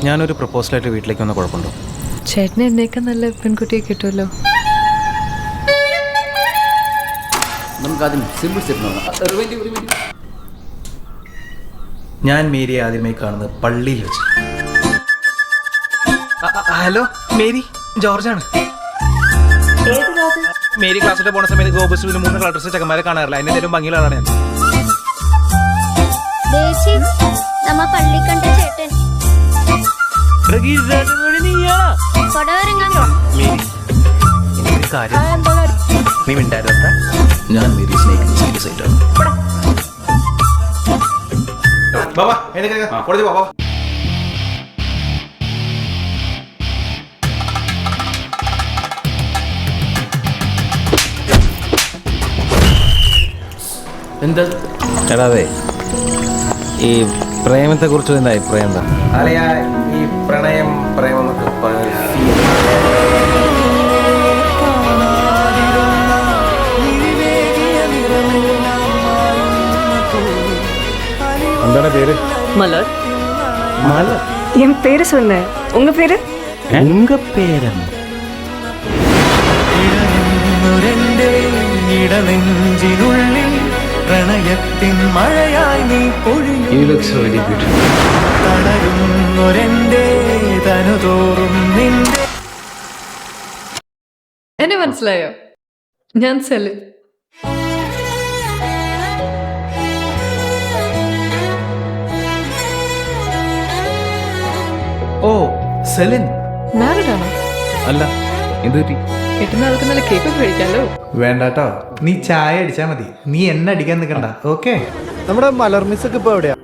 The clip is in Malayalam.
ഞാനൊരു പ്രപ്പോസലായിട്ട് വീട്ടിലേക്ക് വന്ന കുഴപ്പമുണ്ടോ? ചേട്ടന് എന്നേക്കാൾ നല്ല പെൺകുട്ടിയെ കിട്ടുമല്ലോ. ഞാൻ മേരിയെ ആദ്യമായി കാണുന്നത് പള്ളിയിൽ വെച്ച്. Hello Mary, ജോർജാണ്. മേരി ക്ലാസ്സിൽ പോണ സമയത്ത് ഗോപുസ്റ്റുവിന് 3 കളർ ഡ്രസ് ചെക്കന്മാരെ കാണാറില്ല. അതിന്റെ എന്തെങ്കിലും ഭംഗിയുള്ളതാണ് ഞാൻ. പള്ളി കണ്ട ചേട്ടൻ നീ മിണ്ടായിരുന്ന ഞാൻ മേരി സ്നേഹിക്കുന്ന സീരിയസ് ആയിട്ടാണ്. ബാബാ കോളേജ് ബാബാ. എന്താ എടാവേ, ഈ പ്രേമത്തെ കുറിച്ച് എന്താ അഭിപ്രായം? എന്താ അല്ലയാ ഈ പ്രേമം എന്താണ് പേര്? മലർ. മലർ. என் பேரு சொன்னேன். உங்க பேரு? உங்க பேரன் പ്രണയത്തിൻ മഴയായി നീ പൊഴിയും. You look so very beautiful. തളരുന്നൊരെന്റെ തനുതോറും നിന്റെ. എന്നെ മനസ്സിലായോ? ഞാൻ സെലിൻ. ഓ സെലിൻ. മാരിഡ് ആണോ? അല്ല, എന്ത് പറ്റി? കിട്ടുന്ന ആൾക്ക് നല്ല കേക്ക് കഴിക്കാലോ. വേണ്ടാട്ടോ, നീ ചായ അടിച്ചാ മതി. നീ എണ്ണ അടിക്കാൻ നിൽക്കണ്ട. ഓക്കെ. നമ്മുടെ മലർ മിസ്സൊക്കെ ഇപ്പൊ എവിടെയാ?